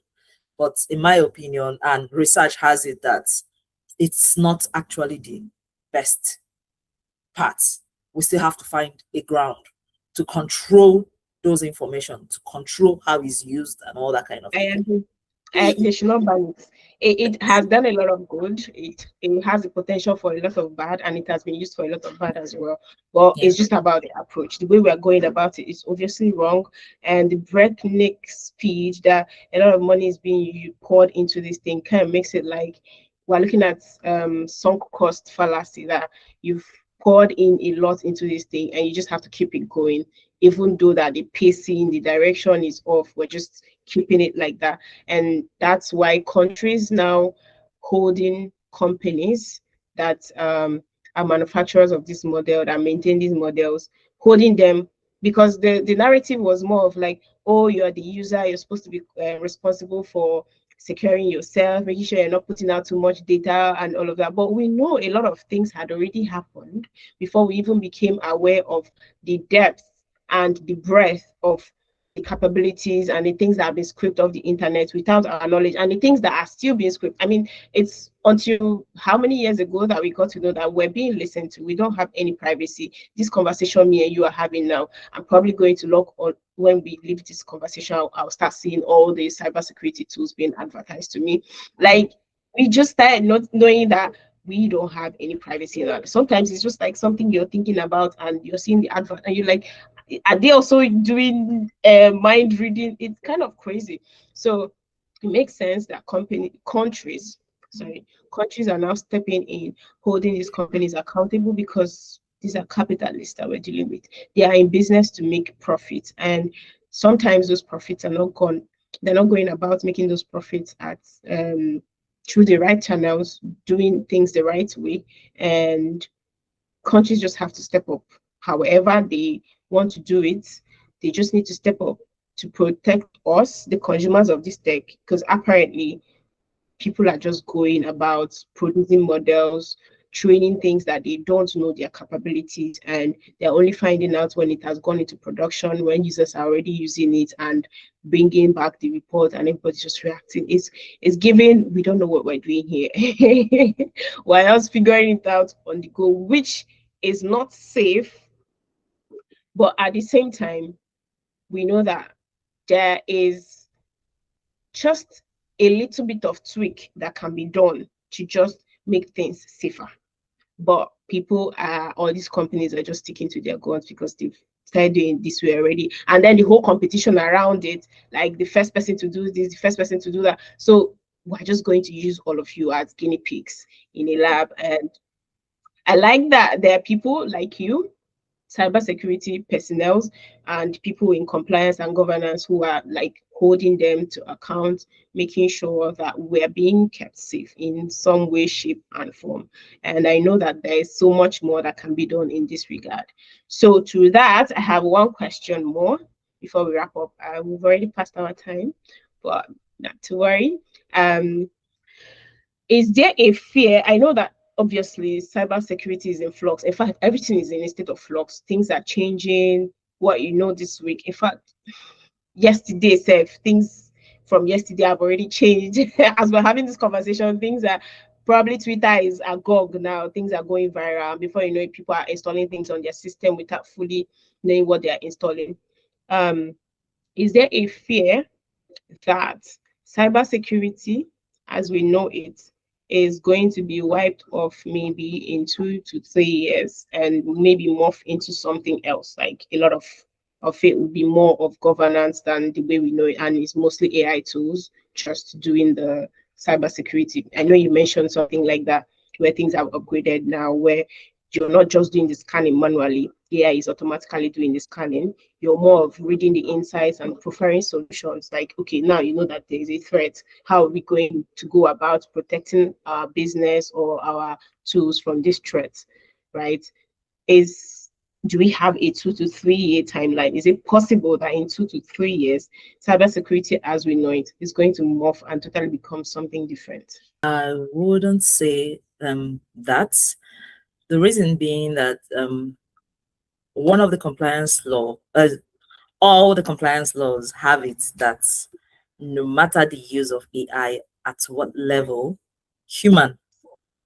[SPEAKER 1] But in my opinion, and research has it, that it's not actually the best parts. We still have to find a ground to control those information, to control how it's used and all that kind of thing.
[SPEAKER 2] They should not ban it. It has done a lot of good. It has the potential for a lot of bad, and it has been used for a lot of bad as well. But it's just about the approach. The way we are going about it is obviously wrong, and the breakneck speed that a lot of money is being poured into this thing kind of makes it like we're looking at sunk cost fallacy, that you've poured in a lot into this thing and you just have to keep it going, even though that the pacing, the direction is off. We're just keeping it like that. And that's why countries now holding companies that are manufacturers of this model, that maintain these models, holding them, because the narrative was more of like, oh, you're the user, you're supposed to be responsible for securing yourself, making sure you're not putting out too much data and all of that. But we know a lot of things had already happened before we even became aware of the depth and the breadth of the capabilities and the things that have been scraped off the internet without our knowledge, and the things that are still being scraped. I mean, it's until how many years ago that we got to know that we're being listened to. We don't have any privacy. This conversation me and you are having now, I'm probably going to log on. When we leave this conversation, I'll start seeing all the cybersecurity tools being advertised to me. Like, we just started not knowing that we don't have any privacy in that. Sometimes it's just like something you're thinking about and you're seeing the advert and you're like, are they also doing mind reading? It's kind of crazy. So it makes sense that countries are now stepping in, holding these companies accountable, because these are capitalists that we're dealing with. They are in business to make profits, and sometimes those profits are not gone. They're not going about making those profits at through the right channels, doing things the right way, and countries just have to step up. However they want to do it, they just need to step up to protect us, the consumers of this tech, because apparently people are just going about producing models, training things that they don't know their capabilities, and they're only finding out when it has gone into production, when users are already using it and bringing back the report, and everybody's just reacting. It's giving, we don't know what we're doing here. While else figuring it out on the go, which is not safe, but at the same time, we know that there is just a little bit of tweak that can be done to just make things safer. But people all these companies are just sticking to their guns because they've started doing this way already. And then the whole competition around it, like the first person to do this, the first person to do that. So we're just going to use all of you as guinea pigs in a lab. And I like that there are people like you, cybersecurity personnel, and people in compliance and governance who are like holding them to account, making sure that we're being kept safe in some way, shape, and form. And I know that there is so much more that can be done in this regard. So to that, I have one question more before we wrap up. We've already passed our time, but not to worry. Is there a fear? I know that obviously cybersecurity is in flux. In fact, everything is in a state of flux. Things are changing. What you know this week, in fact, yesterday, things from yesterday have already changed. As we're having this conversation, things are probably Twitter is agog now. Things are going viral. Before you know it, people are installing things on their system without fully knowing what they are installing. Is there a fear that cybersecurity, as we know it, is going to be wiped off maybe in 2 to 3 years and maybe morph into something else? Like a lot of it will be more of governance than the way we know it, and it's mostly AI tools just doing the cybersecurity. I know you mentioned something like that, where things are upgraded now, where you're not just doing the scanning manually, AI is automatically doing the scanning. You're more of reading the insights and preferring solutions. Like, okay, now you know that there is a threat. How are we going to go about protecting our business or our tools from this threat, right? Do we have a 2 to 3 year timeline? Is it possible that in 2 to 3 years, cybersecurity as we know it is going to morph and totally become something different?
[SPEAKER 1] I wouldn't say that. The reason being that one of the compliance law, all the compliance laws have it that no matter the use of AI, at what level, human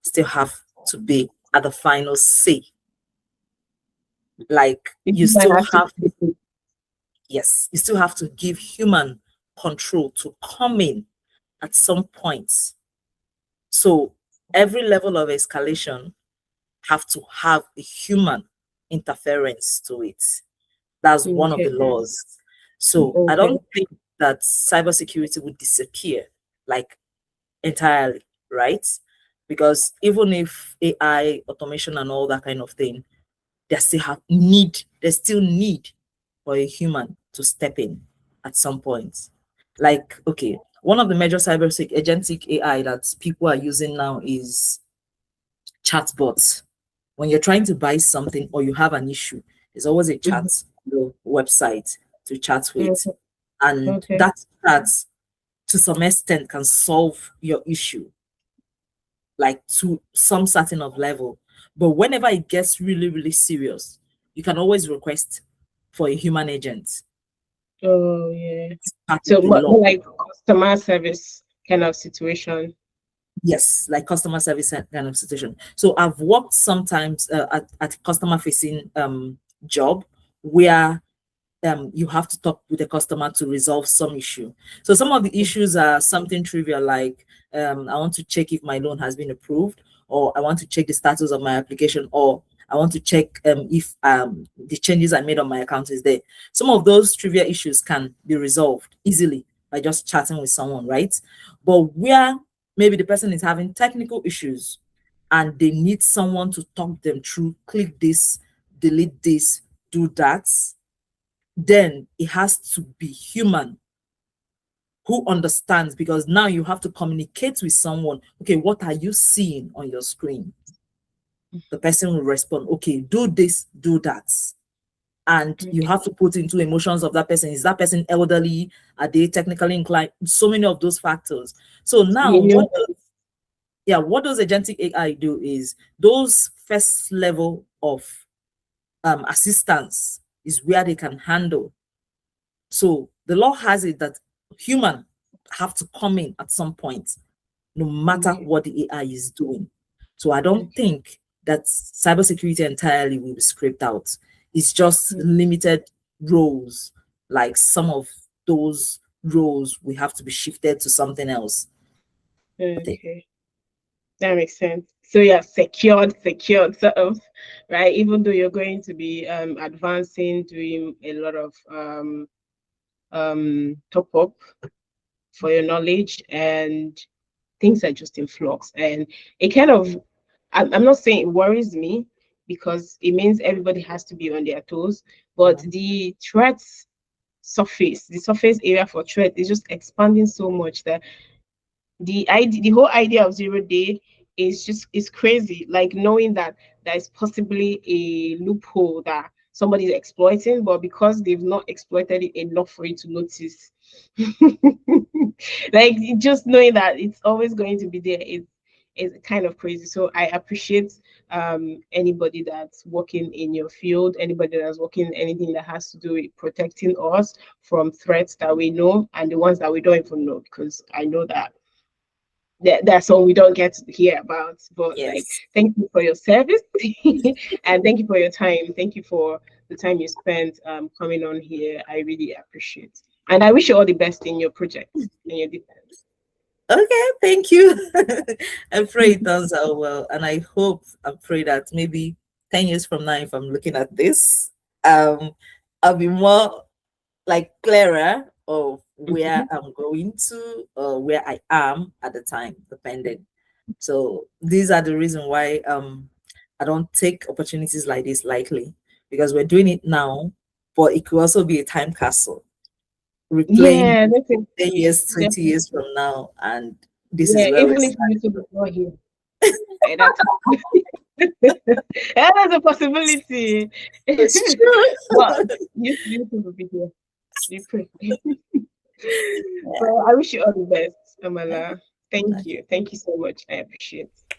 [SPEAKER 1] still have to be at the final say. Like you still have yes, you still have to give human control to come in at some point. So every level of escalation have to have a human interference to it. That's one of the laws. So I don't think that cybersecurity would disappear like entirely, right? Because even if AI, automation, and all that kind of thing, there's still need for a human to step in at some point. Like, okay, one of the major agentic AI that people are using now is chatbots. When you're trying to buy something or you have an issue, there's always a chat website to chat with. And that chat, to some extent, can solve your issue, like to some certain of level. But whenever it gets really, really serious, you can always request for a human agent.
[SPEAKER 2] Oh, yeah. So more like customer service kind of situation.
[SPEAKER 1] Yes, like customer service kind of situation. So I've worked sometimes at customer facing job where you have to talk with the customer to resolve some issue. So some of the issues are something trivial, like I want to check if my loan has been approved, or I want to check the status of my application, or I want to check if the changes I made on my account is there. Some of those trivial issues can be resolved easily by just chatting with someone, right? But where maybe the person is having technical issues and they need someone to talk them through, click this, delete this, do that, then it has to be human who understands, because now you have to communicate with someone. Okay, what are you seeing on your screen? The person will respond, okay, do this, do that. And you have to put into emotions of that person. Is that person elderly? Are they technically inclined? So many of those factors. So now what those agentic AI do is those first level of assistance is where they can handle. So the law has it that human have to come in at some point, no matter what the AI is doing. So I don't think that cybersecurity entirely will be scraped out. It's just limited roles, like some of those roles will have to be shifted to something else.
[SPEAKER 2] Okay. That makes sense. So yeah, secured sort of, right? Even though you're going to be advancing, doing a lot of top up for your knowledge, and things are just in flux. And it kind of, I'm not saying it worries me, because it means everybody has to be on their toes, but the threats surface, the surface area for threat is just expanding so much that the whole idea of 0 day is crazy. Like knowing that there is possibly a loophole that somebody is exploiting, but because they've not exploited it enough for you to notice, like just knowing that it's always going to be there is kind of crazy. So I appreciate anybody that's working in your field, anybody that's working in anything that has to do with protecting us from threats that we know and the ones that we don't even know, because I know that that's all we don't get to hear about. But like, thank you for your service and thank you for your time. Thank you for the time you spent coming on here. I really appreciate it. And I wish you all the best in your project and your defense.
[SPEAKER 1] Okay, thank you. I pray it turns out well, and I pray that maybe 10 years from now, if I'm looking at this, I'll be more like clearer of where I'm going to or where I am at the time, depending. So these are the reason why I don't take opportunities like this lightly, because we're doing it now, but it could also be a time capsule. Replaying 10 years, 20 years from now, and this is where
[SPEAKER 2] even if YouTube is not here. That's a possibility.
[SPEAKER 1] It's true.
[SPEAKER 2] But YouTube will be here. You pray. Well, I wish you all the best, Amala. Thank you. Thank you so much. I appreciate it.